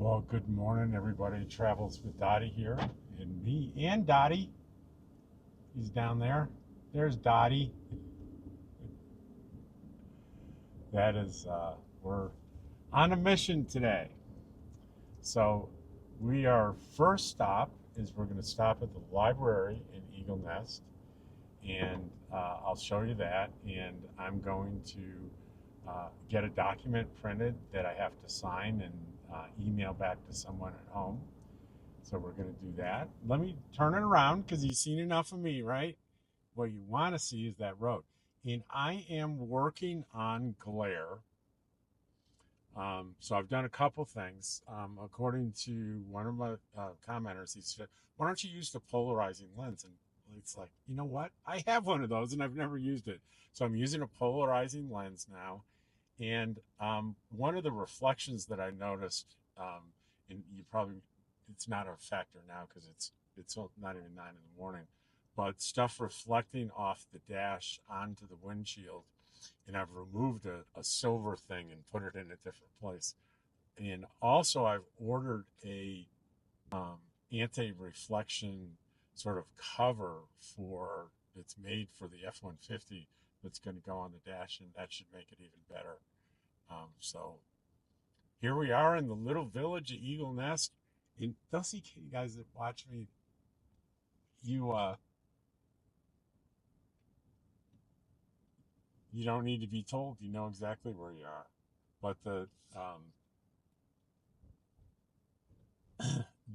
Well, good morning, everybody. Travels with Dottie here, and me and Dottie. He's down there. There's Dottie. That is, we're on a mission today. So, our first stop is we're going to stop at the library in Eagle Nest, and I'll show you that. And I'm going to get a document printed that I have to sign and email back to someone at home. So we're going to do that. Let me turn it around because you've seen enough of me, right? What you want to see is that road. And I am working on glare. So I've done a couple things. According to one of my commenters, he said, why don't you use the polarizing lens? And it's like, you know what? I have one of those and I've never used it. So I'm using a polarizing lens now. And one of the reflections that I noticed, and you probably, it's not a factor now because it's not even 9 in the morning, but stuff reflecting off the dash onto the windshield, and I've removed a silver thing and put it in a different place. And also, I've ordered a anti-reflection sort of cover for it's made for the F-150 that's going to go on the dash, and that should make it even better. So here we are in the little village of Eagle Nest. And those you guys that watch me, you you don't need to be told. You know exactly where you are. But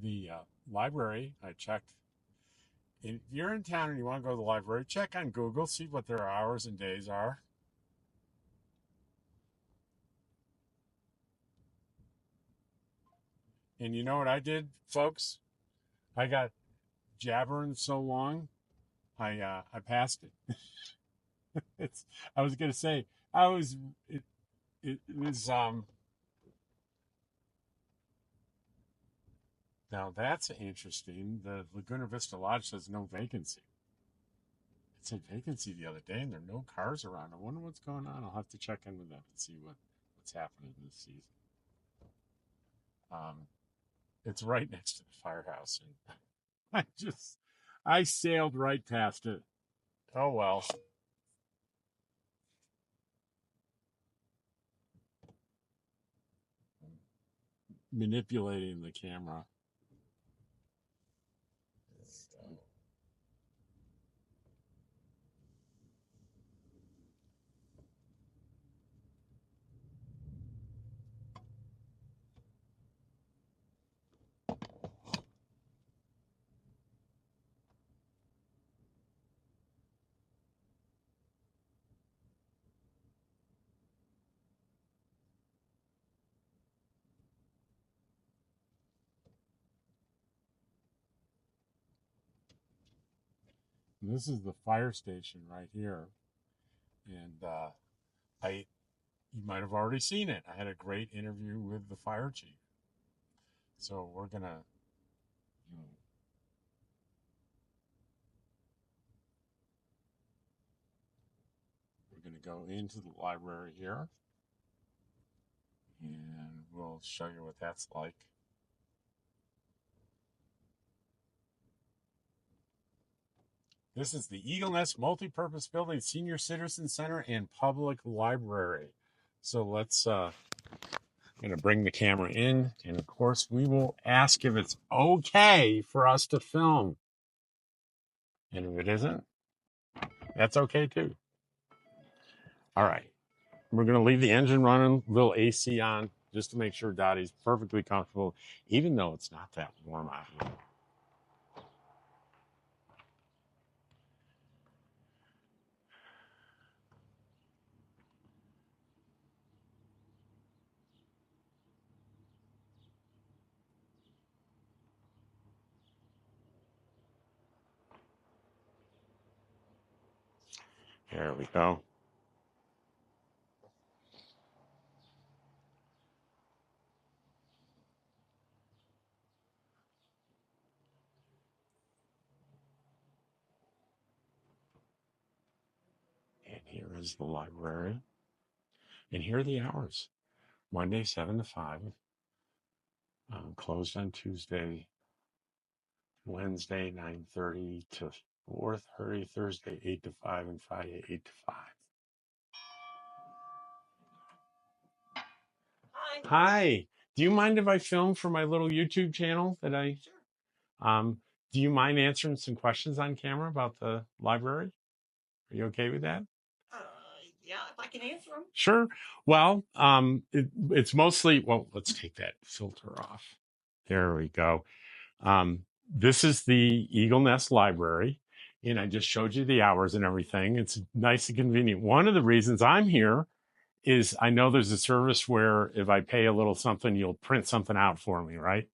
the library, I checked. If you're in town and you want to go to the library, check on Google, see what their hours and days are. And you know what I did, folks? I got jabbering so long, I passed it. It's I was gonna say I was it was now that's interesting. The Laguna Vista Lodge says no vacancy. It said vacancy the other day, and there are no cars around. I wonder what's going on. I'll have to check in with them and see what's happening this season. Um, it's right next to the firehouse, and I sailed right past it. Oh well. Manipulating the camera. And this is the fire station right here, and I you might have already seen it. I had a great interview with the fire chief. So you know, we're gonna go into the library here, and we'll show you what that's like. This is the Eagle Nest Multipurpose Building Senior Citizen Center and Public Library. So let's gonna bring the camera in, and of course we will ask if it's okay for us to film. And if it isn't, that's okay too. All right. We're gonna leave the engine running, little AC on, just to make sure Dottie's perfectly comfortable, even though it's not that warm out here. There we go. And here is the library. And here are the hours. Monday, 7 to 5. Closed on Tuesday, Wednesday 9:30 to 4:30, Thursday 8 to 5, and Friday 8 to 5. Hi. Do you mind if I film for my little YouTube channel that I? Sure. Do you mind answering some questions on camera about the library? Are you okay with that? Uh, yeah, if I can answer them. Sure. Well, it's mostly, well, let's take that filter off. There we go. This is the Eagle Nest Library, and I just showed you the hours and everything. It's nice and convenient. One of the reasons I'm here is I know there's a service where if I pay a little something, you'll print something out for me, right?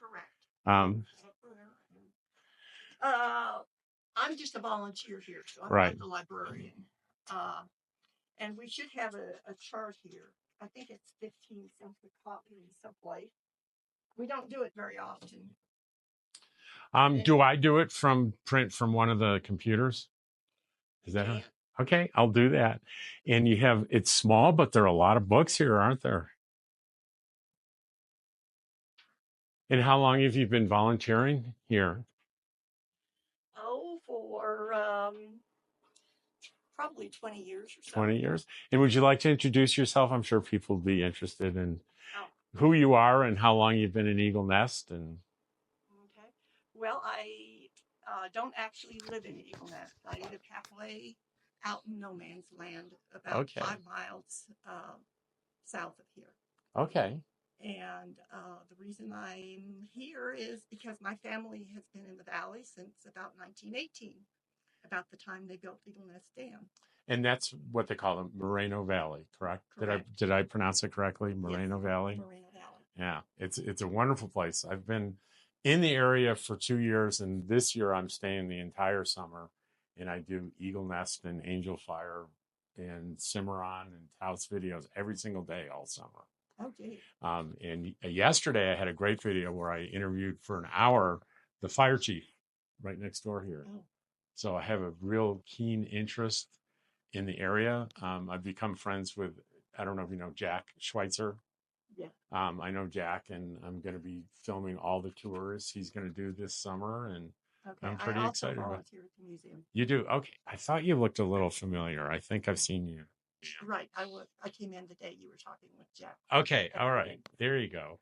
Correct. I'm just a volunteer here, so I'm not the librarian. And we should have a chart here. I think it's 15 cents a copy in someplace. We don't do it very often. Do I do it from print from one of the computers? Is that her? Okay, I'll do that. And you have, it's small, but there are a lot of books here, aren't there? And how long have you been volunteering here? Oh, for probably 20 years or so. 20 years. And would you like to introduce yourself? I'm sure people will be interested in who you are and how long you've been in Eagle Nest. And okay. Well, I don't actually live in Eagle Nest. I live halfway out in no man's land, about 5 miles south of here. Okay. And the reason I'm here is because my family has been in the valley since about 1918, about the time they built Eagle Nest Dam. And that's what they call the Moreno Valley, correct? Did I pronounce it correctly? Moreno Valley? Moreno Valley. Yeah, it's a wonderful place. I've been in the area for 2 years, and this year I'm staying the entire summer, and I do Eagle Nest and Angel Fire and Cimarron and Taos videos every single day all summer. Okay. And yesterday I had a great video where I interviewed for an hour the fire chief right next door here. Oh. So I have a real keen interest in the area. I've become friends with, I don't know if you know Jack Schweitzer. Yeah. I know Jack, and I'm going to be filming all the tours he's going to do this summer, and okay. I'm pretty excited about it. At the museum. You do? Okay. I thought you looked a little familiar. I think I've seen you. Right. I came in the day you were talking with Jack. Okay. All right. There you go.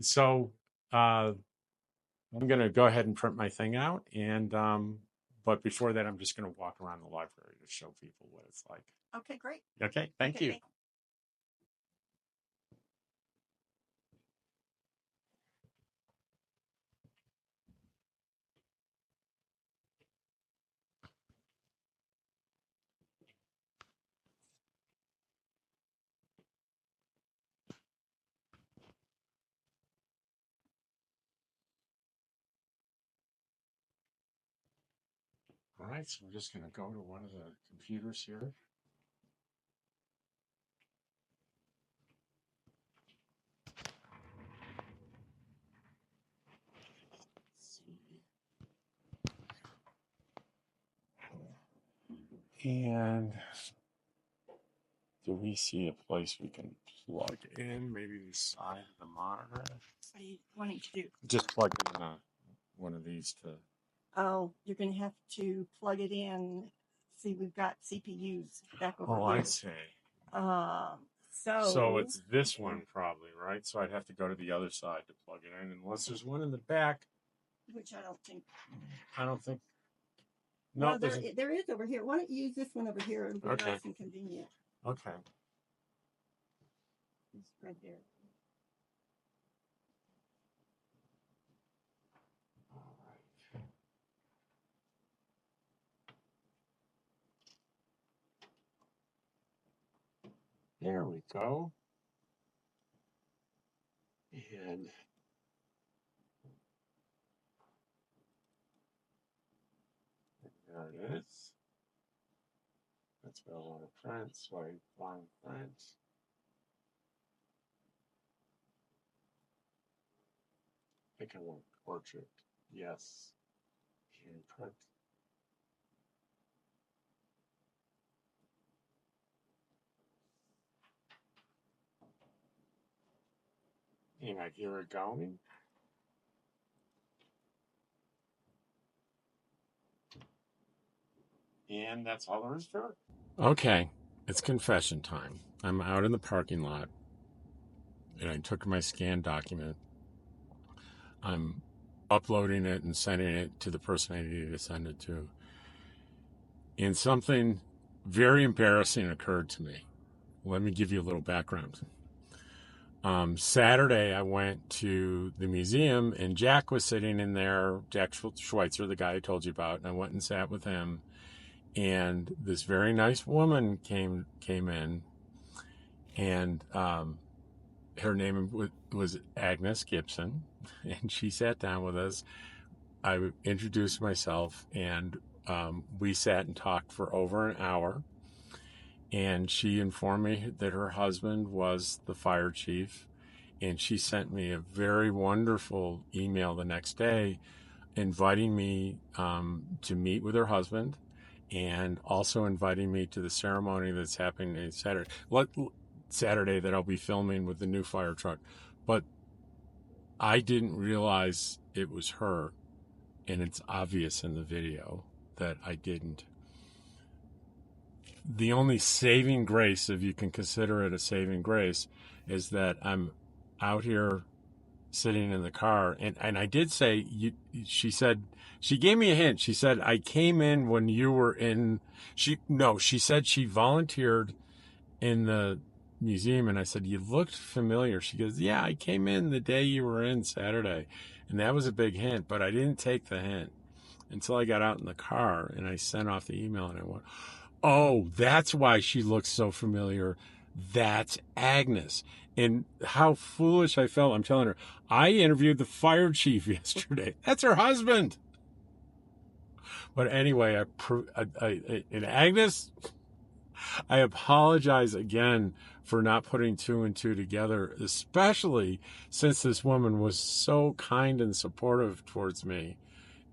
So I'm going to go ahead and print my thing out, and but before that, I'm just going to walk around the library to show people what it's like. Okay, great. Okay, thank you. All right, so we're just going to go to one of the computers here. And do we see a place we can plug in? Maybe the side of the monitor? What are you wanting to do? Just plug in one of these to... Oh, you're going to have to plug it in. See, we've got CPUs back over here. Oh, I see. So it's this one probably, right? So I'd have to go to the other side to plug it in, unless there's one in the back. Which I don't think. No, well, there is over here. Why don't you use this one over here? It'll be nice and convenient. Okay. It's right there. All right. There we go. And there it is. That's what I want to print. So I find print. I think I want portrait. Yes. And print. and I hear it going. And that's all there is to it. Okay, it's confession time. I'm out in the parking lot and I took my scanned document. I'm uploading it and sending it to the person I needed to send it to. And something very embarrassing occurred to me. Let me give you a little background. Saturday, I went to the museum and Jack was sitting in there. Jack Schweitzer, the guy I told you about, and I went and sat with him. And this very nice woman came in, and her name was Agnes Gibson, and she sat down with us. I introduced myself, and we sat and talked for over an hour. And she informed me that her husband was the fire chief, and she sent me a very wonderful email the next day inviting me to meet with her husband and also inviting me to the ceremony that's happening Saturday that I'll be filming with the new fire truck. But I didn't realize it was her, and it's obvious in the video that I didn't. The only saving grace, if you can consider it a saving grace, is that I'm out here sitting in the car. And I did say, she said, she gave me a hint. She said, I came in when you were in, she said she volunteered in the museum. And I said, you looked familiar. She goes, yeah, I came in the day you were in Saturday. And that was a big hint, but I didn't take the hint until I got out in the car and I sent off the email and I went, oh, that's why she looks so familiar. That's Agnes. And how foolish I felt. I'm telling her, I interviewed the fire chief yesterday. That's her husband. But anyway, and Agnes, I apologize again for not putting two and two together, especially since this woman was so kind and supportive towards me.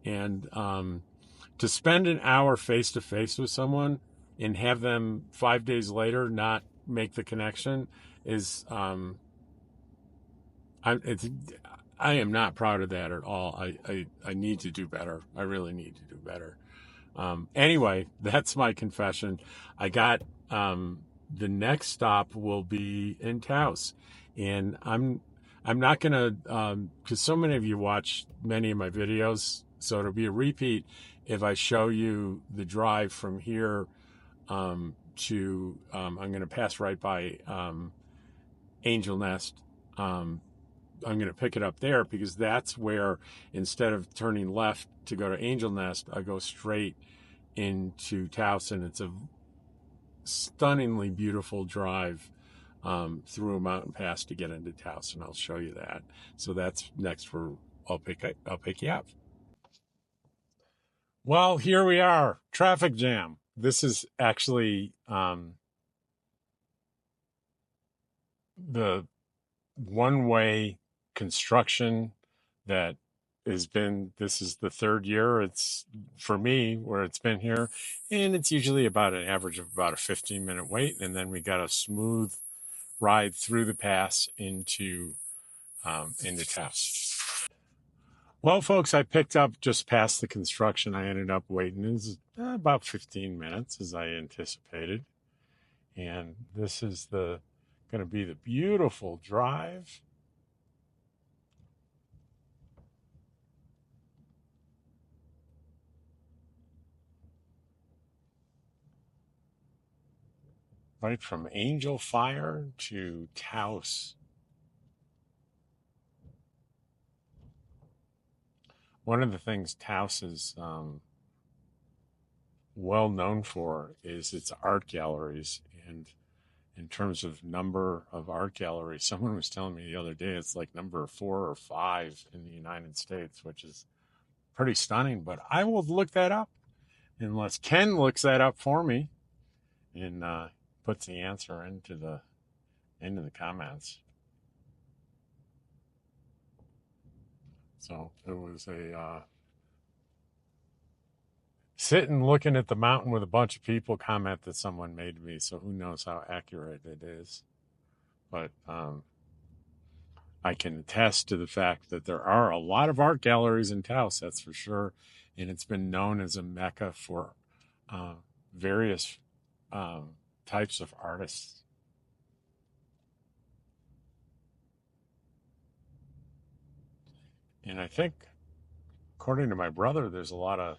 And to spend an hour face to face with someone and have them 5 days later not make the connection is I am not proud of that at all. I need to do better. I really need to do better. Anyway, that's my confession. I got the next stop will be in Taos, and I'm not gonna because so many of you watch many of my videos, so it'll be a repeat if I show you the drive from here to I'm going to pass right by Angel Nest. I'm going to pick it up there because that's where, instead of turning left to go to Angel Nest, I go straight into Taos, and it's a stunningly beautiful drive through a mountain pass to get into Taos, and I'll show you that. So that's next where I'll pick you up. Well, here we are, traffic jam. This is actually the one-way construction that has been, this is the third year it's for me where it's been here, and it's usually about an average of about a 15-minute wait, and then we got a smooth ride through the pass into Taos. Well, folks, I picked up just past the construction. I ended up waiting about 15 minutes as I anticipated, and this is going to be the beautiful drive. Right from Angel Fire to Taos. One of the things Taos is well known for is its art galleries. And in terms of number of art galleries, someone was telling me the other day it's like number 4 or 5 in the United States, which is pretty stunning. But I will look that up unless Ken looks that up for me and puts the answer into the comments. So it was a sitting looking at the mountain with a bunch of people comment that someone made to me. So who knows how accurate it is. But I can attest to the fact that there are a lot of art galleries in Taos, that's for sure. And it's been known as a mecca for uh, various um, types of artists. And I think, according to my brother, there's a lot of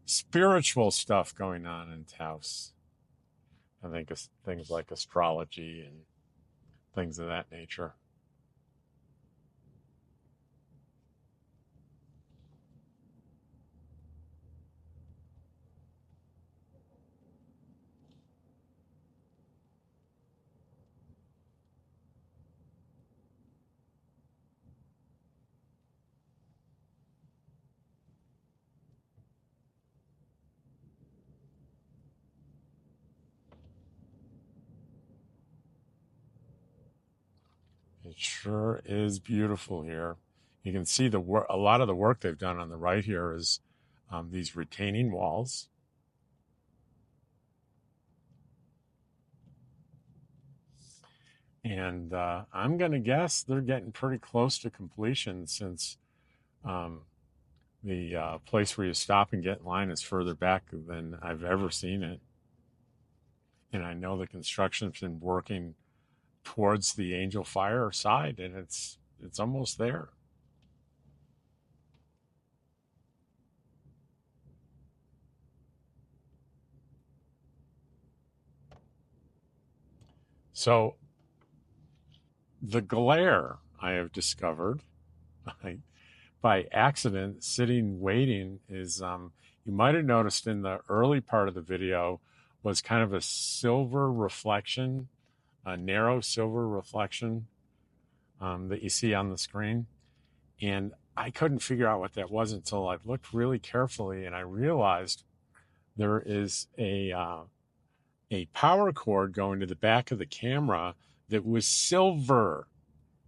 spiritual stuff going on in Taos. I think it's things like astrology and things of that nature. It sure is beautiful here. You can see the work. A lot of the work they've done on the right here is these retaining walls. And I'm going to guess they're getting pretty close to completion since um, the place where you stop and get in line is further back than I've ever seen it. And I know the construction's been working towards the Angel Fire side, and it's almost there. So the glare I have discovered by accident sitting waiting is you might have noticed in the early part of the video was kind of a silver reflection, a narrow silver reflection that you see on the screen. And I couldn't figure out what that was until I looked really carefully and I realized there is a power cord going to the back of the camera that was silver.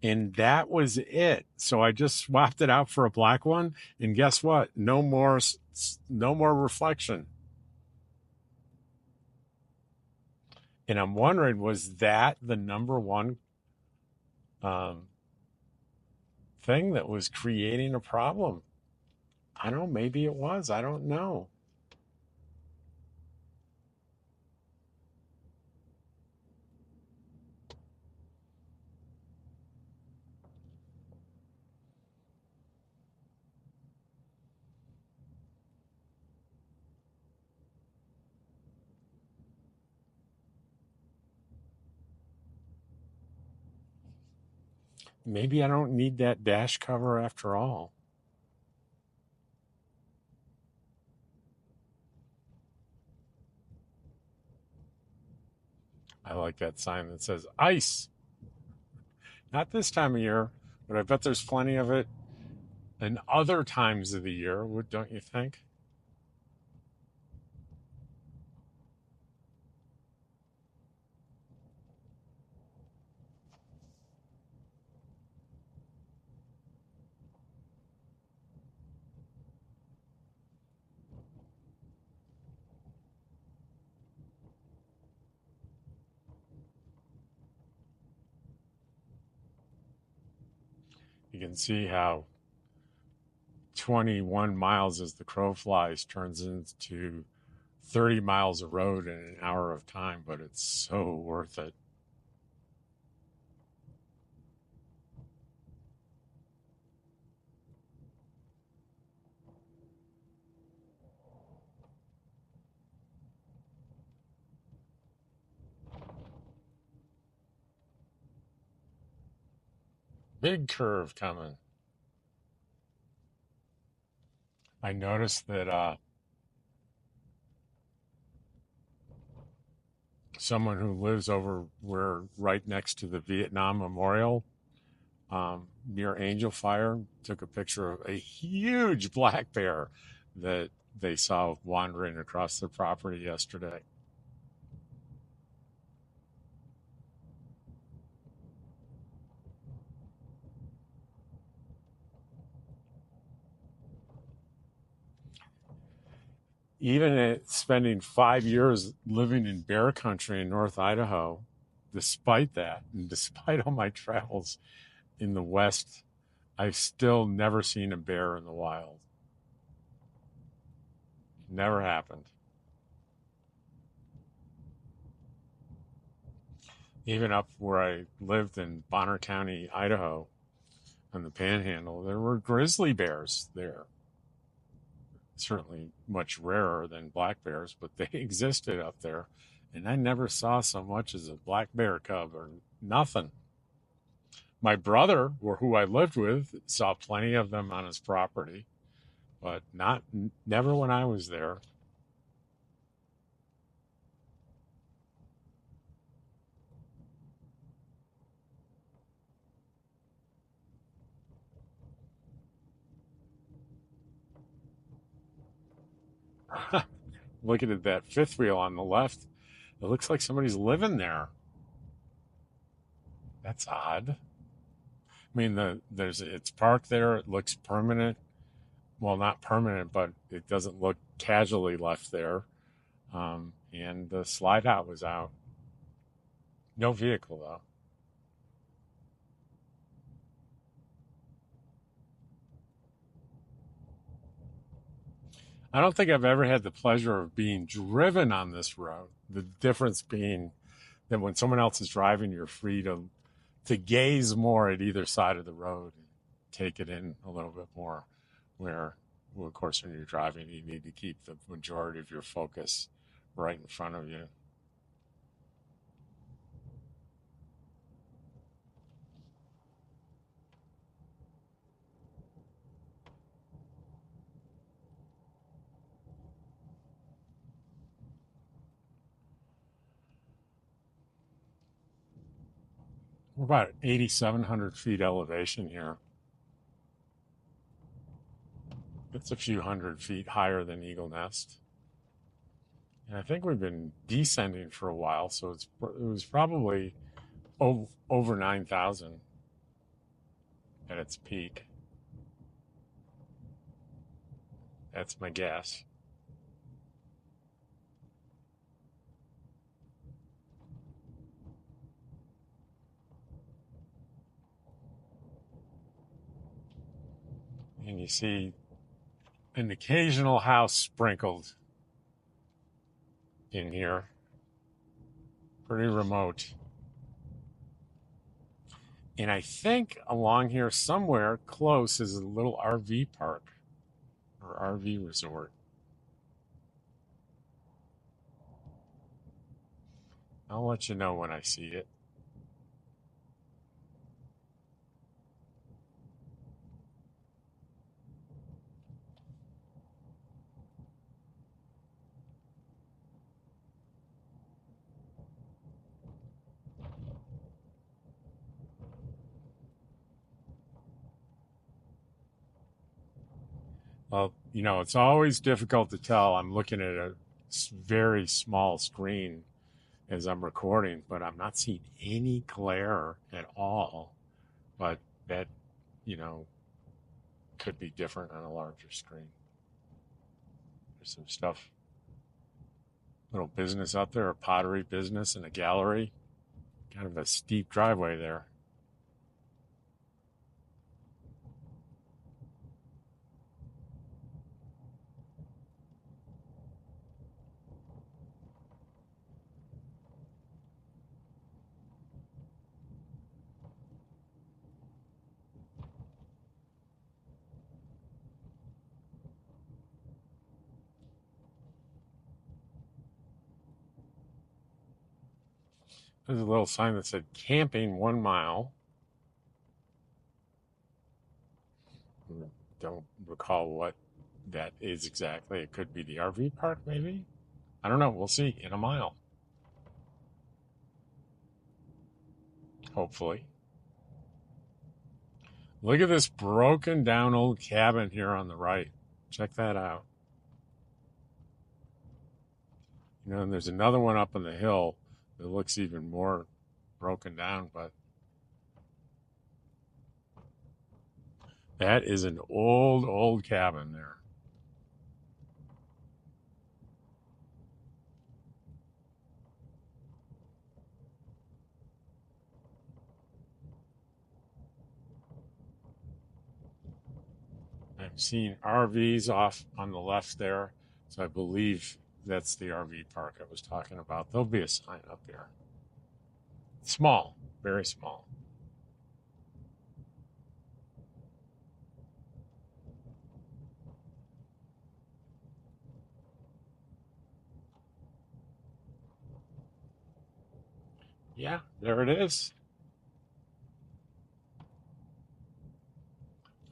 And that was it. So I just swapped it out for a black one. And guess what? No more reflection. And I'm wondering, was that the number one um, thing that was creating a problem? I don't know. Maybe it was. I don't know. Maybe I don't need that dash cover after all. I like that sign that says ice. Not this time of year, but I bet there's plenty of it in other times of the year, don't you think? You can see how 21 miles as the crow flies turns into 30 miles of road in an hour of time, but it's so worth it. Big curve coming. I noticed that someone who lives over where right next to the Vietnam Memorial near Angel Fire took a picture of a huge black bear that they saw wandering across the property yesterday. Even at spending 5 years living in bear country in North Idaho, despite that, and despite all my travels, in the West, I've still never seen a bear in the wild. Never happened. Even up where I lived in Bonner County, Idaho, on the Panhandle, there were grizzly bears there. Certainly much rarer than black bears, but they existed up there. And I never saw so much as a black bear cub or nothing. My brother, or who I lived with, saw plenty of them on his property, but never when I was there. Looking at that fifth wheel on the left, it looks like somebody's living there. That's odd. I mean, it's parked there. It looks permanent. Well, not permanent, but it doesn't look casually left there. And the slide out was out. No vehicle though. I don't think I've ever had the pleasure of being driven on this road. The difference being that when someone else is driving, you're free to gaze more at either side of the road and take it in a little bit more. Where, well, of course, when you're driving, you need to keep the majority of your focus right in front of you. We're about 8,700 feet elevation here. It's a few hundred feet higher than Eagle Nest. And I think we've been descending for a while, so it was probably over 9,000 at its peak. That's my guess. And you see an occasional house sprinkled in here. Pretty remote. And I think along here somewhere close is a little RV park or RV resort. I'll let you know when I see it. Well, it's always difficult to tell. I'm looking at a very small screen as I'm recording, but I'm not seeing any glare at all. But that, you know, could be different on a larger screen. There's some stuff, little business out there, a pottery business and a gallery. Kind of a steep driveway there. There's a little sign that said camping 1 mile. Don't recall what that is exactly. It could be the RV park, maybe. I don't know. We'll see in a mile. Hopefully. Look at this broken down old cabin here on the right. Check that out. And there's another one up on the hill that looks even more broken down, but that is an old cabin there. I'm seeing RVs off on the left there. So I believe that's the RV park I was talking about. There'll be a sign up here. Small, very small. Yeah, there it is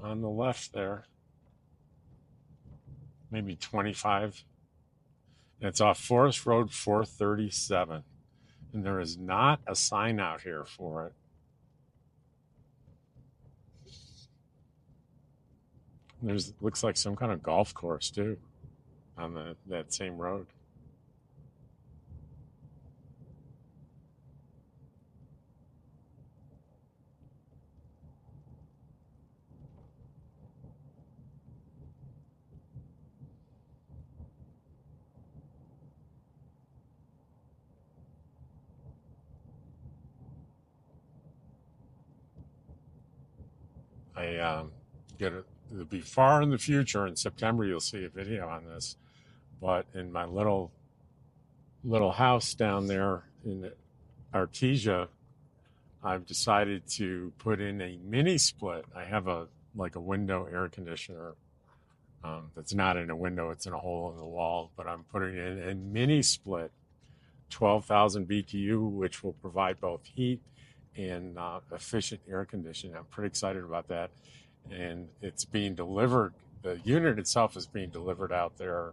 on the left there. Maybe 25. It's off Forest Road 437. And there is not a sign out here for it. There's looks like some kind of golf course too on that same road. I get it. It'll be far in the future. In September, you'll see a video on this. But in my little house down there in Artesia, I've decided to put in a mini split. I have a window air conditioner that's not in a window; it's in a hole in the wall. But I'm putting in a mini split, 12,000 BTU, which will provide both heat and efficient air conditioning. I'm pretty excited about that, and it's being delivered. The unit itself is being delivered out there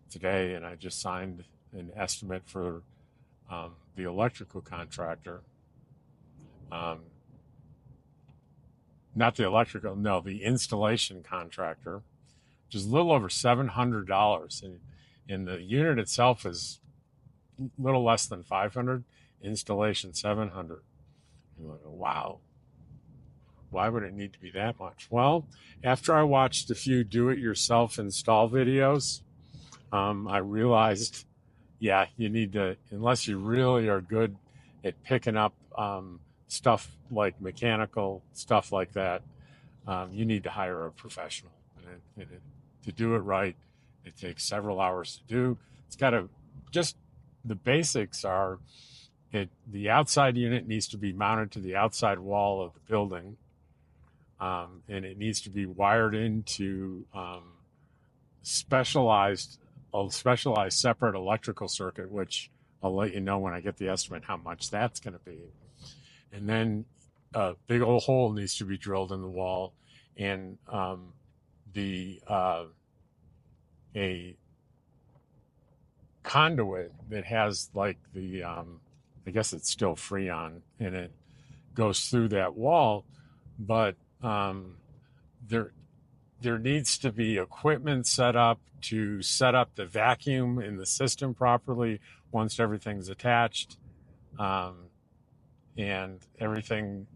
today, and I just signed an estimate for the electrical contractor. Not the electrical, no, the installation contractor, which is a little over $700, and the unit itself is a little less than 500. Installation 700. You're like, wow, why would it need to be that much? Well, after I watched a few do-it-yourself install videos, I realized, yeah, you need to, unless you really are good at picking up stuff like mechanical stuff like that, you need to hire a professional. And to do it right, it takes several hours to do. It's got to just the basics are the outside unit needs to be mounted to the outside wall of the building, and it needs to be wired into a specialized separate electrical circuit, which I'll let you know when I get the estimate how much that's going to be. And then a big old hole needs to be drilled in the wall, and a conduit that has like I guess it's still Freon in it, goes through that wall, but there needs to be equipment set up to set up the vacuum in the system properly once everything's attached, and everything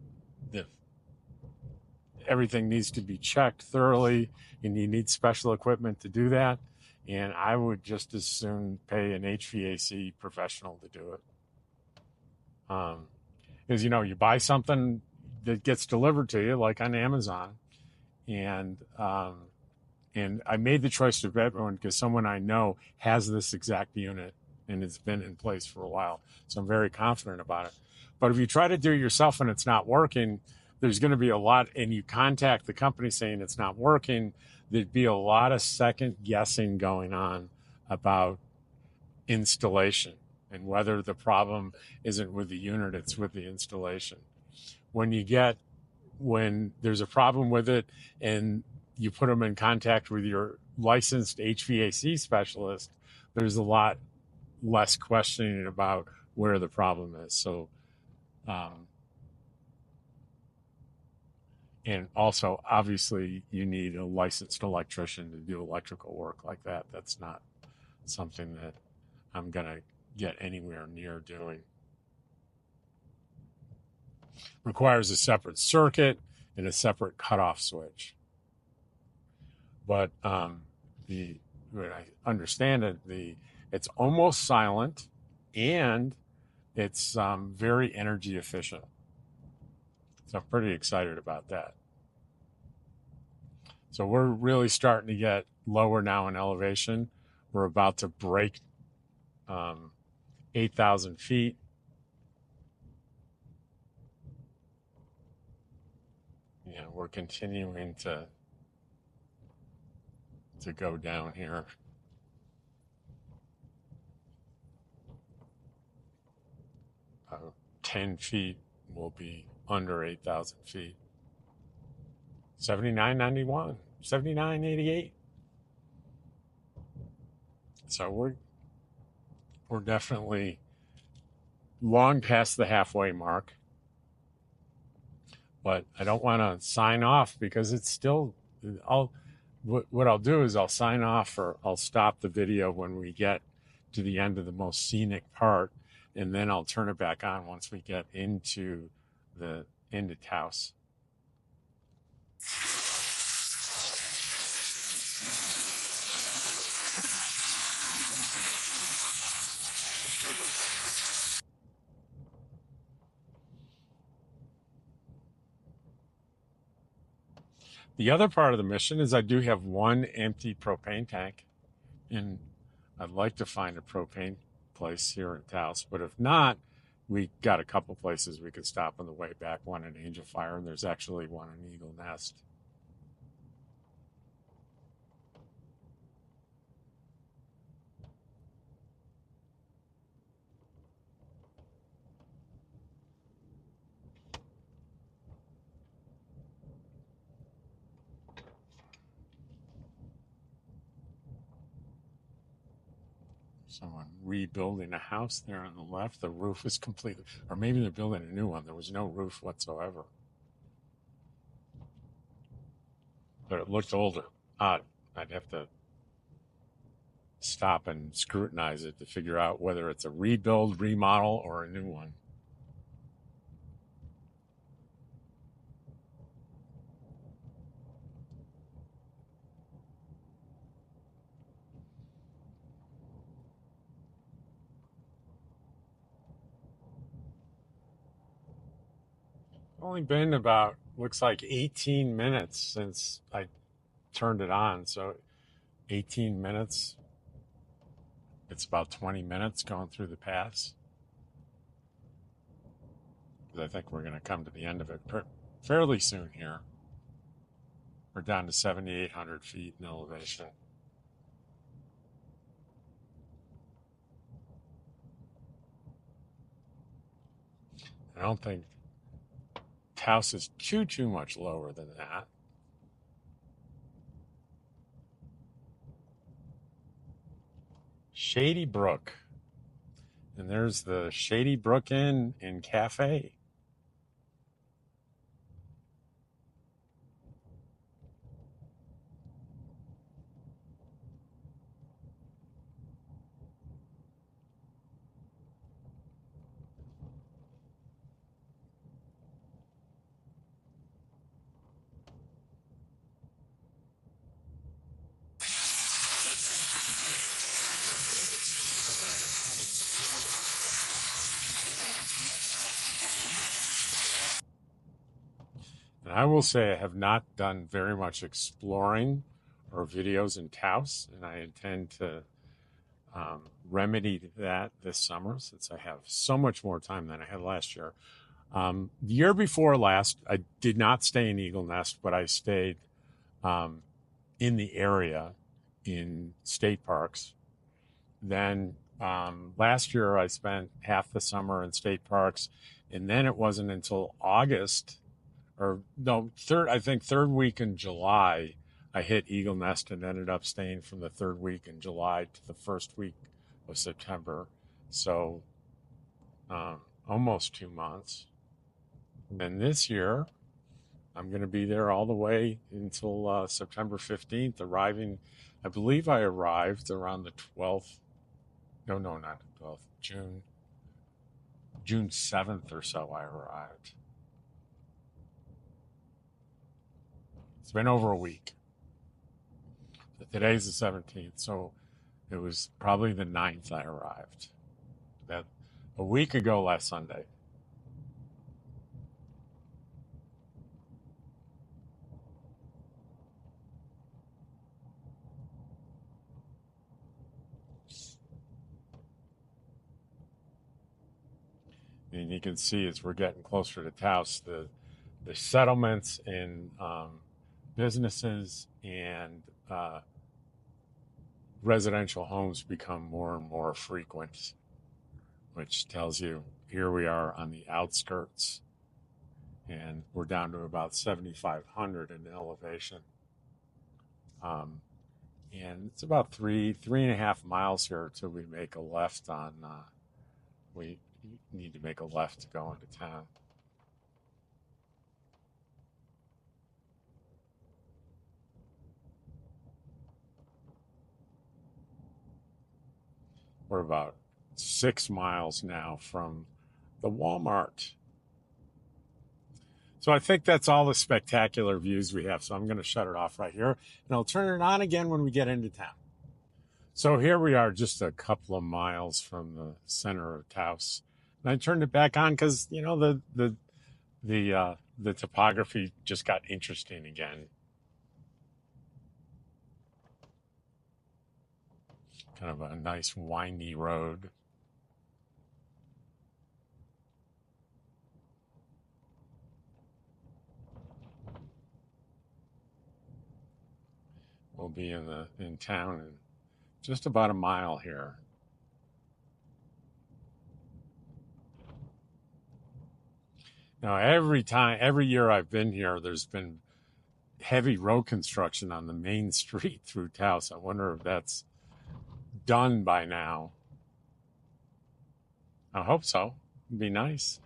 needs to be checked thoroughly, and you need special equipment to do that. And I would just as soon pay an HVAC professional to do it. Because you buy something that gets delivered to you, like on Amazon, and I made the choice to get one because someone I know has this exact unit and it's been in place for a while, so I'm very confident about it. But if you try to do it yourself and it's not working, there's going to be a lot, and you contact the company saying it's not working, there'd be a lot of second guessing going on about installation and whether the problem isn't with the unit, it's with the installation. When there's a problem with it and you put them in contact with your licensed HVAC specialist, there's a lot less questioning about where the problem is. So, and also, obviously, you need a licensed electrician to do electrical work like that. That's not something that I'm going to get anywhere near doing. Requires a separate circuit and a separate cutoff switch. But when I understand it, it's almost silent and it's very energy efficient. So I'm pretty excited about that. So we're really starting to get lower now in elevation. We're about to break 8,000 feet. We're continuing to go down here. 10 feet will be under 8,000 feet. 79.91, 79.88. So we're definitely long past the halfway mark. But I don't want to sign off because it's still, what I'll do is I'll sign off, or I'll stop the video when we get to the end of the most scenic part, and then I'll turn it back on once we get into Taos. The other part of the mission is I do have one empty propane tank, and I'd like to find a propane place here in Taos. But if not, we got a couple places we could stop on the way back. One in Angel Fire, and there's actually one in Eagle Nest. Someone rebuilding a house there on the left. The roof is completely, or maybe they're building a new one. There was no roof whatsoever. But it looked older. Odd. I'd have to stop and scrutinize it to figure out whether it's a rebuild, remodel, or a new one. Only been about, looks like 18 minutes since I turned it on. So 18 minutes. It's about 20 minutes going through the pass. I think we're going to come to the end of it fairly soon here. We're down to 7,800 feet in elevation. I don't think Taos is too much lower than that. Shady Brook. And there's the Shady Brook Inn and Cafe. And I will say I have not done very much exploring or videos in Taos, and I intend to remedy that this summer since I have so much more time than I had last year. The year before last, I did not stay in Eagle Nest, but I stayed in the area in state parks. Then last year, I spent half the summer in state parks, and then it wasn't until August, or no, third week in July, I hit Eagle Nest and ended up staying from the third week in July to the first week of September. So almost 2 months. And this year, I'm going to be there all the way until September 15th, arriving. I believe I arrived around the 12th. No, not the 12th. June 7th or so I arrived. It's been over a week. Today's the 17th, so it was probably the 9th I arrived. That a week ago last Sunday. And you can see as we're getting closer to Taos, the settlements and businesses and residential homes become more and more frequent, which tells you here we are on the outskirts, and we're down to about 7,500 in elevation. And it's about 3.5 miles here till we make a left on. We need to make a left to go into town. We're about 6 miles now from the Walmart. So I think that's all the spectacular views we have. So I'm going to shut it off right here, and I'll turn it on again when we get into town. So here we are, just a couple of miles from the center of Taos, and I turned it back on because the topography just got interesting again. Kind of a nice windy road. We'll be in town in just about a mile here. Now, every year I've been here, there's been heavy road construction on the main street through Taos. I wonder if that's done by now. I hope so. It'd be nice.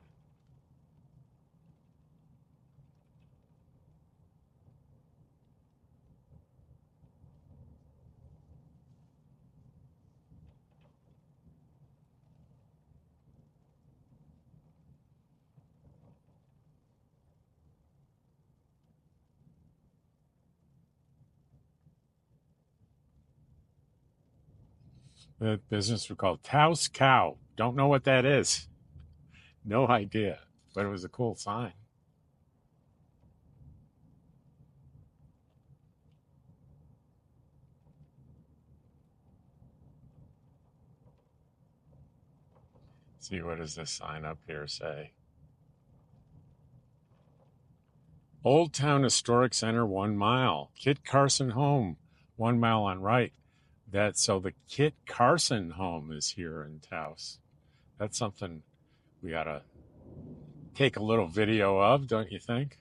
The business was called Taos Cow. Don't know what that is. No idea. But it was a cool sign. See, what does this sign up here say? Old Town Historic Center, 1 mile. Kit Carson Home, 1 mile on right. So the Kit Carson home is here in Taos. That's something we ought to take a little video of, don't you think?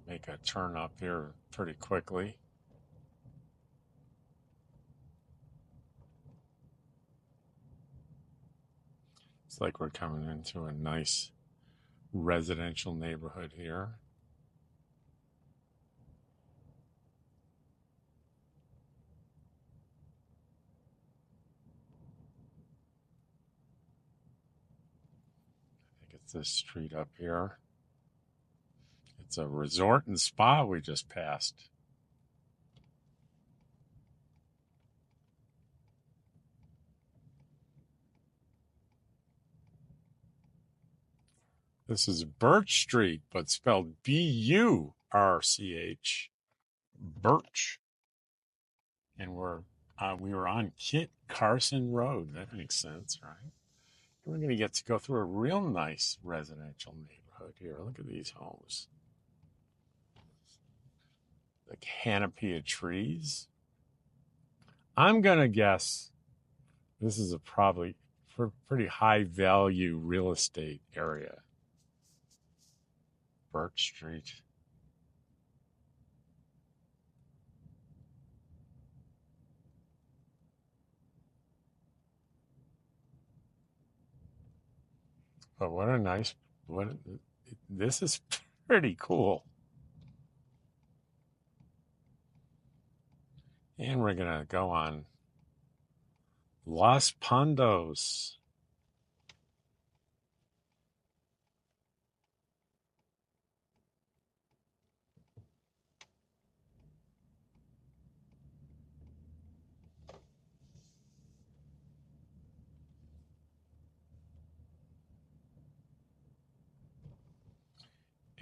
Make a turn up here pretty quickly. It's like we're coming into a nice residential neighborhood here. I think it's this street up here. It's a resort and spa we just passed. This is Birch Street, but spelled Burch. Birch. And we were on Kit Carson Road. That makes sense, right? We're going to get to go through a real nice residential neighborhood here. Look at these homes. The canopy of trees. I'm going to guess this is a probably pretty high value real estate area. Birch Street. But this is pretty cool. And we're going to go on Los Pondos.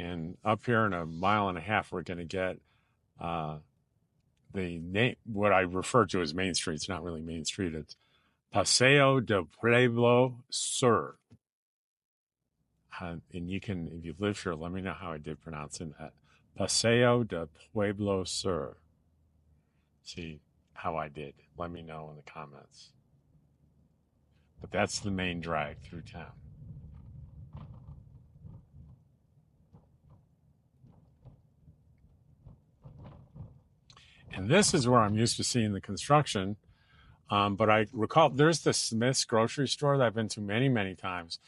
And up here in a mile and a half, we're going to get uh, the name, what I refer to as Main Street. It's not really Main Street. It's Paseo de Pueblo Sur. And you can, if you live here, let me know how I did pronouncing that. Paseo de Pueblo Sur. See how I did. Let me know in the comments. But that's the main drag through town. And this is where I'm used to seeing the construction. But I recall there's the Smith's grocery store that I've been to many, many times.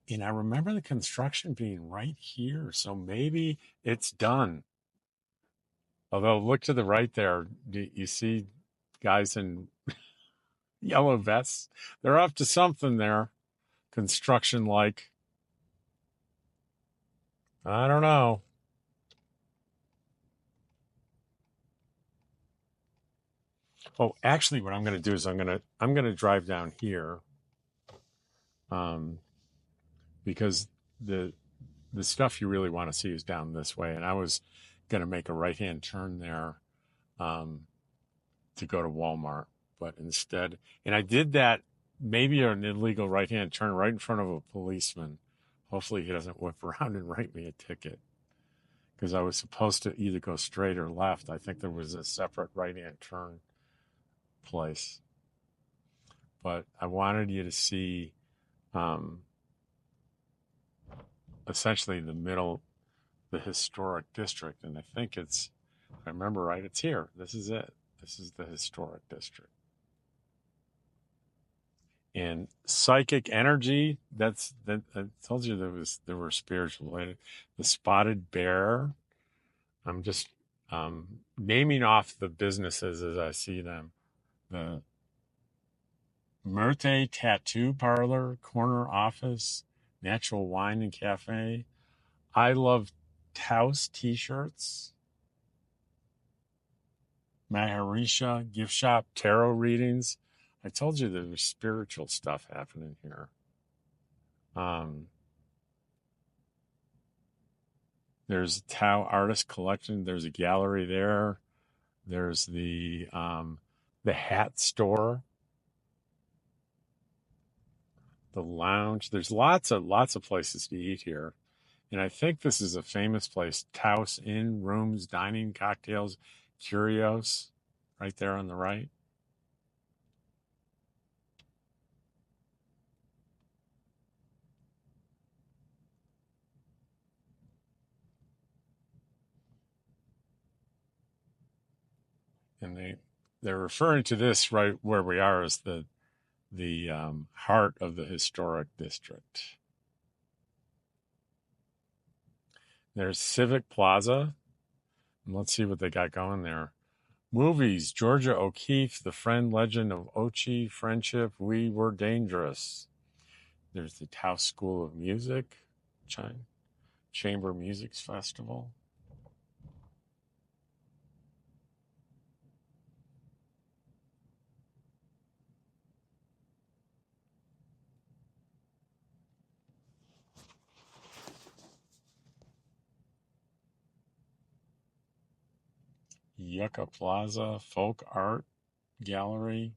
And I remember the construction being right here. So maybe it's done. Although, look to the right there. You see guys in yellow vests? They're up to something there, construction like. I don't know. Oh, actually, what I'm going to do is I'm going to drive down here, um, because the the stuff you really want to see is down this way, and I was going to make a right hand turn there, um, to go to Walmart, but instead, and I did that, maybe an illegal right hand turn right in front of a policeman. Hopefully, he doesn't whip around and write me a ticket, because I was supposed to either go straight or left. I think there was a separate right hand turn place, but I wanted you to see, um, essentially the middle, the historic district. And I think it's, if I remember right, it's here. This is it. This is the historic district. And psychic energy, that's that I told you there were spiritual related. The spotted bear. I'm just naming off the businesses as I see them. The Murte Tattoo Parlor, Corner Office, Natural Wine and Cafe. I love Taos t-shirts. Maharisha gift shop, tarot readings. I told you there was spiritual stuff happening here. Um, there's a Tao artist collection. There's a gallery there. There's the hat store, the lounge. There's lots of places to eat here. And I think this is a famous place, Taos Inn, rooms, dining, cocktails, curios, right there on the right. And they're referring to this right where we are as the heart of the historic district. There's Civic Plaza. And let's see what they got going there. Movies, Georgia O'Keeffe, The Friend Legend of Ochi, Friendship, We Were Dangerous. There's the Taos School of Music, Chamber Music Festival. Yucca Plaza, Folk Art Gallery.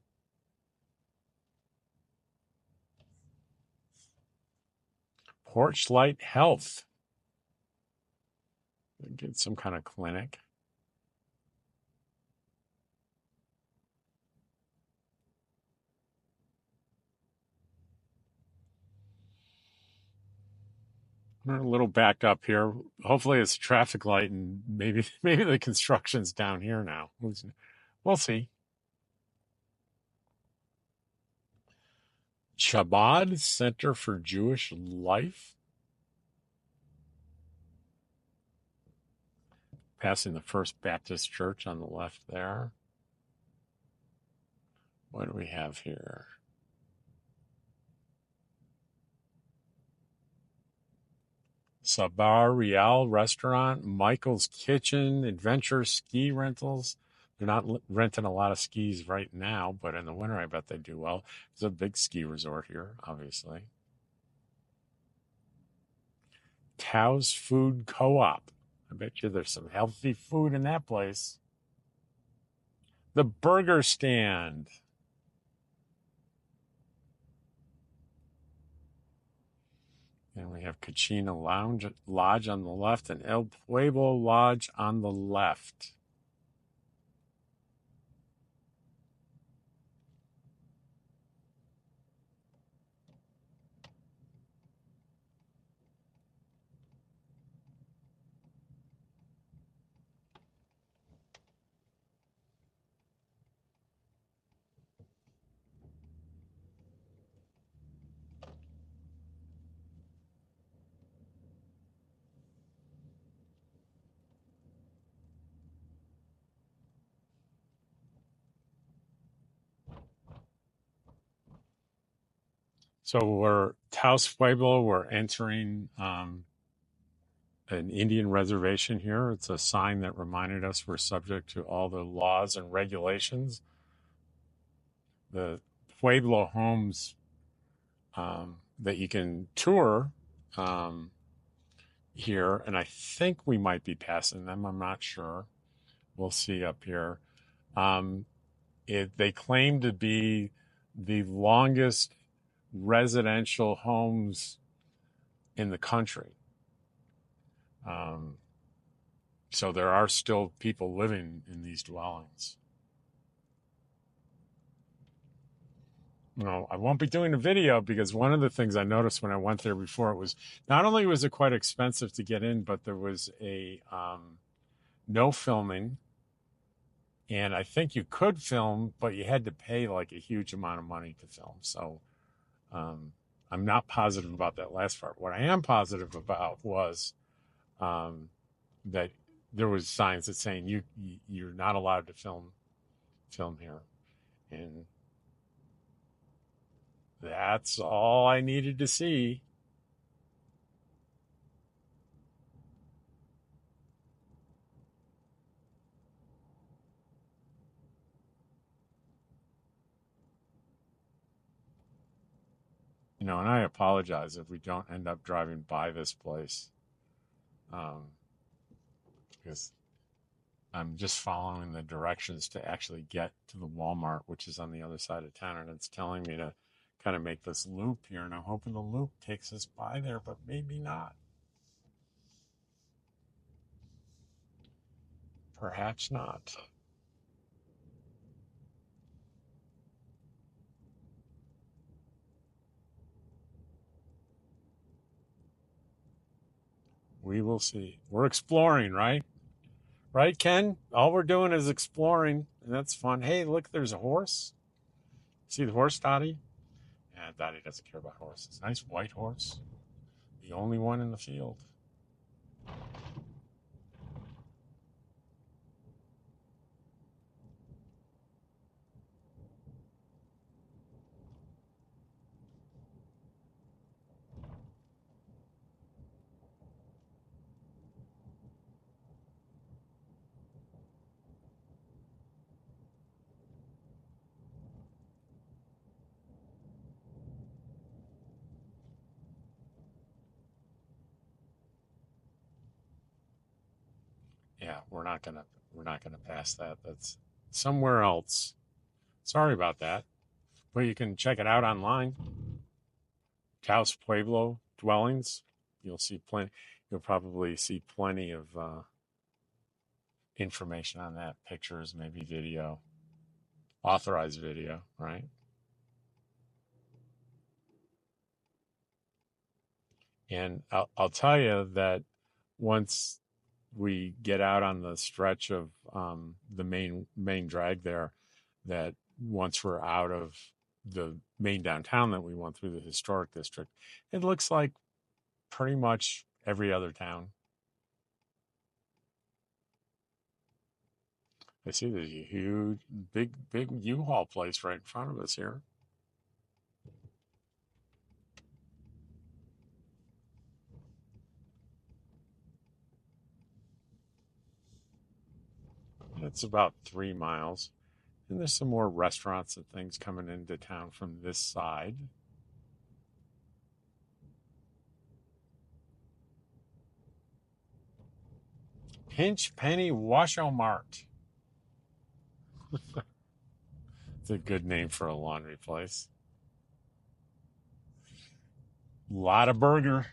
Porchlight Health. Get some kind of clinic. We're a little backed up here. Hopefully it's a traffic light and maybe the construction's down here now. We'll see. Chabad Center for Jewish Life. Passing the First Baptist Church on the left there. What do we have here? Sabar Real Restaurant, Michael's Kitchen, Adventure Ski Rentals. They're not renting a lot of skis right now, but in the winter, I bet they do well. There's a big ski resort here, obviously. Taos Food Co-op. I bet you there's some healthy food in that place. The burger stand. And we have Kachina Lodge on the left and El Pueblo Lodge on the left. So we're Taos Pueblo. We're entering an Indian reservation here. It's a sign that reminded us we're subject to all the laws and regulations. The Pueblo homes that you can tour um, here, and I think we might be passing them. I'm not sure. We'll see up here. Um, they claim to be the longest residential homes in the country. Um, so there are still people living in these dwellings. I won't be doing a video because one of the things I noticed when I went there before, it was not only was it quite expensive to get in, but there was a no filming. And I think you could film, but you had to pay like a huge amount of money to film. So I'm not positive about that last part. What I am positive about was that there was signs that saying you're not allowed to film here, and that's all I needed to see. And I apologize if we don't end up driving by this place, because I'm just following the directions to actually get to the Walmart, which is on the other side of town, and it's telling me to kind of make this loop here, and I'm hoping the loop takes us by there, but maybe not. Perhaps not. We will see. We're exploring, right? Right, Ken? All we're doing is exploring, and that's fun. Hey, look, there's a horse. See the horse, Dottie? Yeah, Dottie doesn't care about horses. Nice white horse. The only one in the field. Yeah, we're not gonna pass that. That's somewhere else. Sorry about that. But you can check it out online. Taos Pueblo dwellings. You'll see plenty. You'll probably see plenty of information on that. Pictures, maybe video, authorized video, right? And I'll tell you that once we get out on the stretch of the main drag there, that once we're out of the main downtown that we went through the historic district, it looks like pretty much every other town. I see there's a huge, big U-Haul place right in front of us here. It's about 3 miles. And there's some more restaurants and things coming into town from this side. Pinch Penny Washoe-Mart. It's a good name for a laundry place. Lot of burger.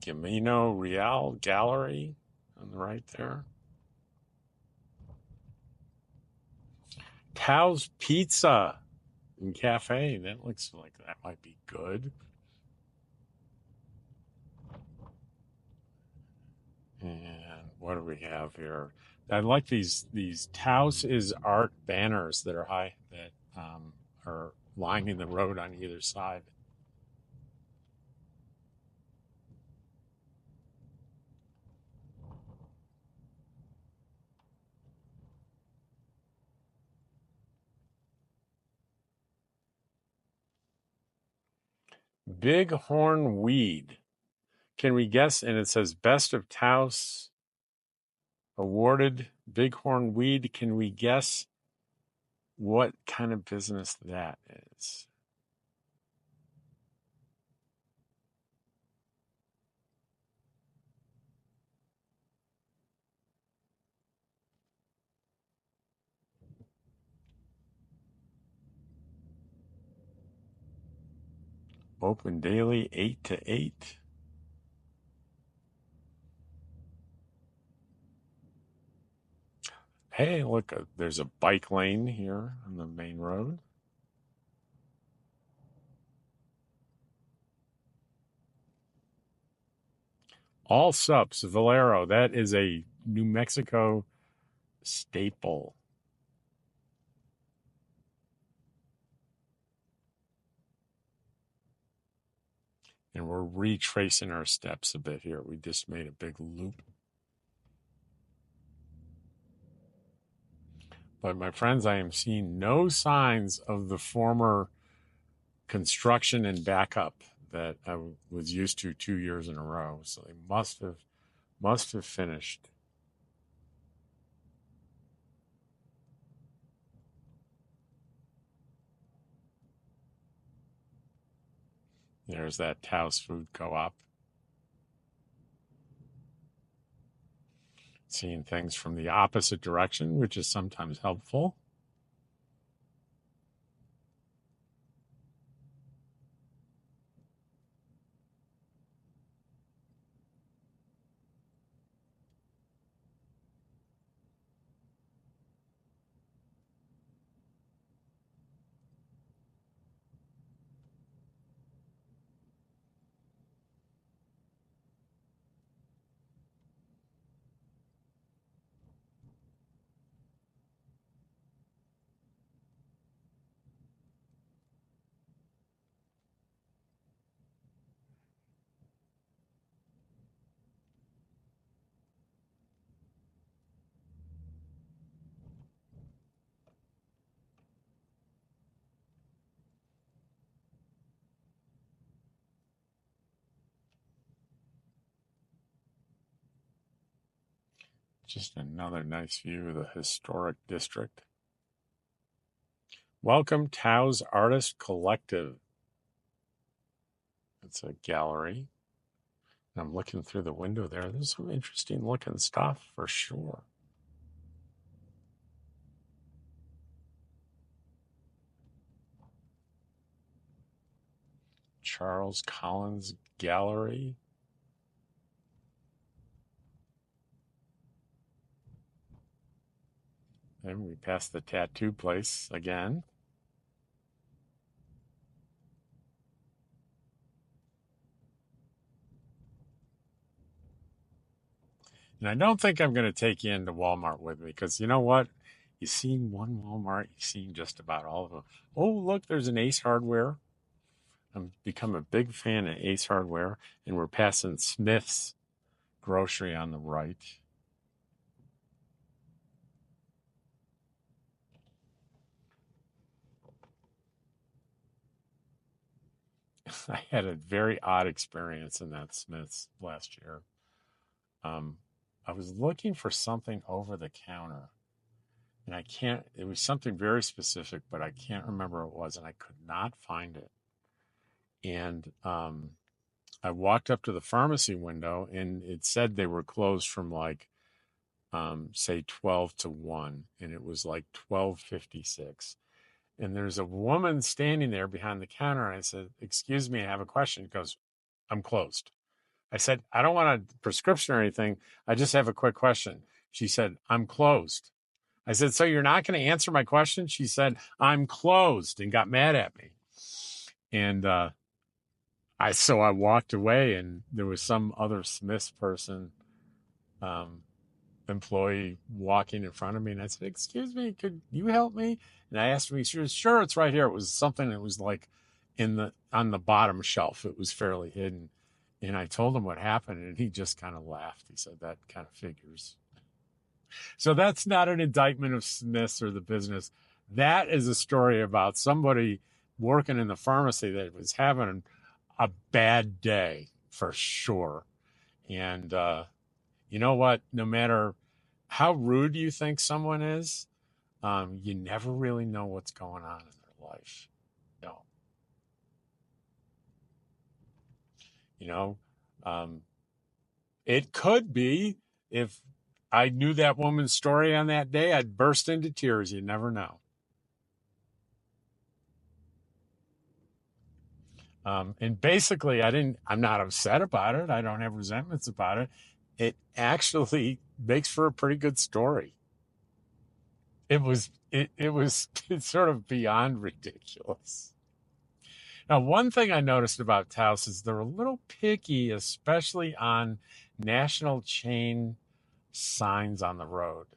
Camino Real Gallery on the right there. Taos Pizza and Cafe. That looks like that might be good. And what do we have here? I like these Taos is art banners that are high that are lining the road on either side. Bighorn Weed. Can we guess? And it says Best of Taos awarded Bighorn Weed. Can we guess what kind of business that is? Open daily 8 to 8. Hey, look, there's a bike lane here on the main road. All Sups, Valero. That is a New Mexico staple. And we're retracing our steps a bit here. We just made a big loop. But my friends, I am seeing no signs of the former construction and backup that I was used to 2 years in a row. So they must have finished. There's that Taos Food Co-op. Seeing things from the opposite direction, which is sometimes helpful. Just another nice view of the historic district. Welcome, Taos Artist Collective. It's a gallery. I'm looking through the window there. There's some interesting looking stuff for sure. Charles Collins Gallery. And we passed the tattoo place again. And I don't think I'm going to take you into Walmart with me because you know what? You've seen one Walmart, you've seen just about all of them. Oh, look, there's an Ace Hardware. I've become a big fan of Ace Hardware, and we're passing Smith's Grocery on the right. I had a very odd experience in that Smith's last year. I was looking for something over the counter, and I can't, it was something very specific, but I can't remember what it was, and I could not find it. And I walked up to the pharmacy window, and it said they were closed from like, say 12 to 1, and it was like 12:56. And there's a woman standing there behind the counter, and I said, "Excuse me, I have a question." She goes, "I'm closed." I said, "I don't want a prescription or anything. I just have a quick question." She said, "I'm closed." I said, "So you're not going to answer my question?" She said, "I'm closed," and got mad at me. And I walked away, and there was some other Smith's person, um, employee walking in front of me, and I said, "Excuse me, could you help me?" And I asked him, she was, "Sure, it's right here." It was something that was like in the on the bottom shelf. It was fairly hidden. And I told him what happened, and he just kind of laughed. He said, "That kind of figures." So that's not an indictment of Smiths or the business. That is a story about somebody working in the pharmacy that was having a bad day for sure. And you know what? No matter how rude you think someone is, you never really know what's going on in their life. No, you know, um, it could be if I knew that woman's story on that day, I'd burst into tears. You never know. And basically, I'm not upset about it. I don't have resentments about it. It actually makes for a pretty good story. It's sort of beyond ridiculous. Now, one thing I noticed about Taos is they're a little picky, especially on national chain signs on the road.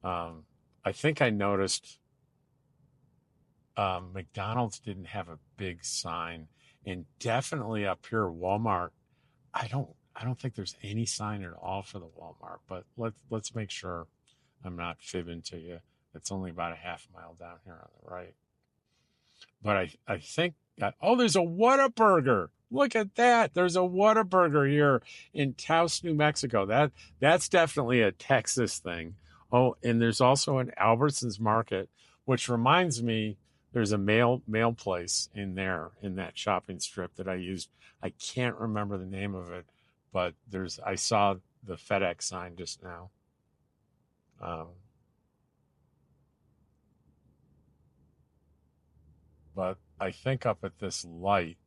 Um, I think I noticed McDonald's didn't have a big sign, and definitely up here, Walmart. I don't think there's any sign at all for the Walmart. But let's make sure I'm not fibbing to you. It's only about a half mile down here on the right. But I think oh, there's a Whataburger. Look at that. There's a Whataburger here in Taos, New Mexico. That's definitely a Texas thing. Oh, and there's also an Albertsons Market, which reminds me there's a mail place in there in that shopping strip that I used. I can't remember the name of it, but there's I saw the FedEx sign just now. Um, but I think up at this light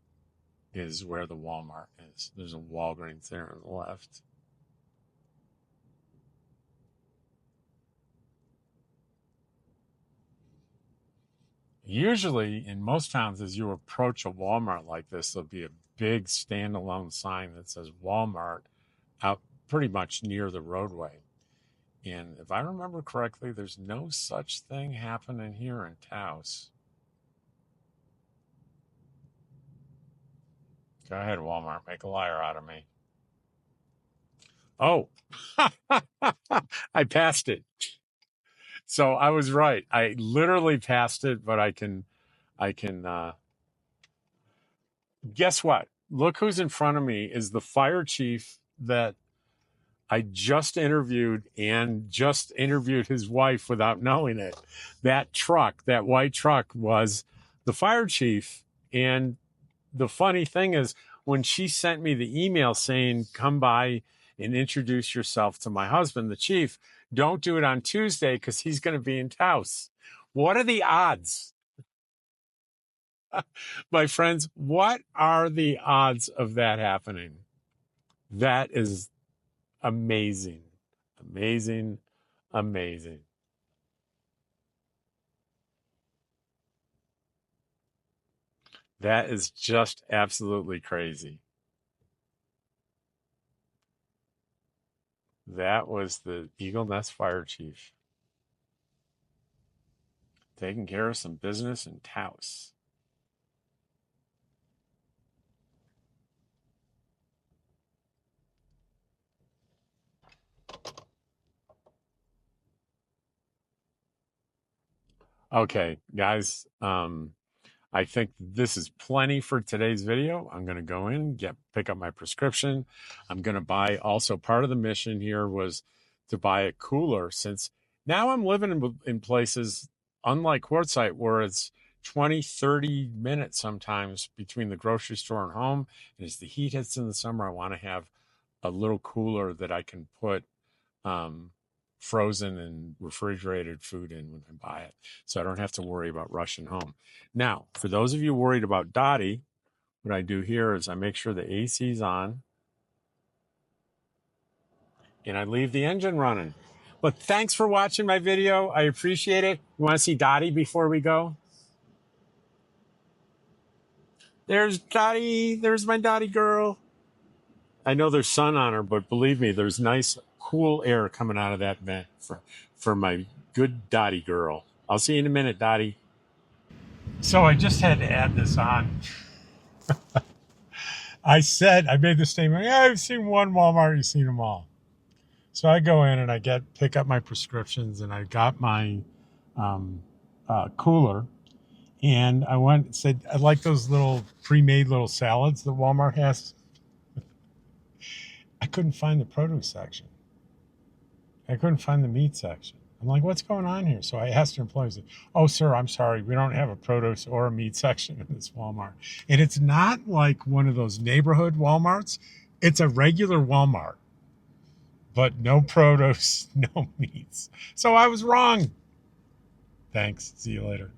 is where the Walmart is. There's a Walgreens there on the left. Usually, in most towns, as you approach a Walmart like this, there'll be a big standalone sign that says Walmart out pretty much near the roadway. And if I remember correctly, there's no such thing happening here in Taos. Go ahead, Walmart, make a liar out of me. Oh, I passed it. So I was right. I literally passed it, but I can guess what? Look who's in front of me is the fire chief that I just interviewed and just interviewed his wife without knowing it. That truck, that white truck was the fire chief. And the funny thing is when she sent me the email saying, "Come by and introduce yourself to my husband, the chief, don't do it on Tuesday because he's going to be in Taos." What are the odds? My friends, what are the odds of that happening? That is amazing. Amazing. Amazing. That is just absolutely crazy. That was the Eagle Nest Fire Chief taking care of some business in Taos. Okay, guys, I think this is plenty for today's video. I'm going to go in, pick up my prescription. I'm going to buy, also part of the mission here was to buy a cooler, since now I'm living in places unlike Quartzsite where it's 20, 30 minutes sometimes between the grocery store and home. And as the heat hits in the summer, I want to have a little cooler that I can put um, frozen and refrigerated food in when I buy it, so I don't have to worry about rushing home. Now, for those of you worried about Dottie, what I do here is I make sure the AC's on and I leave the engine running. But thanks for watching my video. I appreciate it. You want to see Dottie before we go? There's Dottie. There's my Dottie girl. I know there's sun on her, but believe me, there's nice, cool air coming out of that vent for my good Dottie girl. I'll see you in a minute, Dottie. So I just had to add this on. I made the statement, yeah, I've seen one Walmart, you've seen them all. So I go in and I pick up my prescriptions, and I got my cooler. And I went and said, I like those little pre-made little salads that Walmart has. I couldn't find the produce section. I couldn't find the meat section. I'm like, what's going on here? So I asked the employees, oh, sir, I'm sorry. We don't have a produce or a meat section in this Walmart. And it's not like one of those neighborhood Walmarts. It's a regular Walmart, but no produce, no meats. So I was wrong. Thanks. See you later.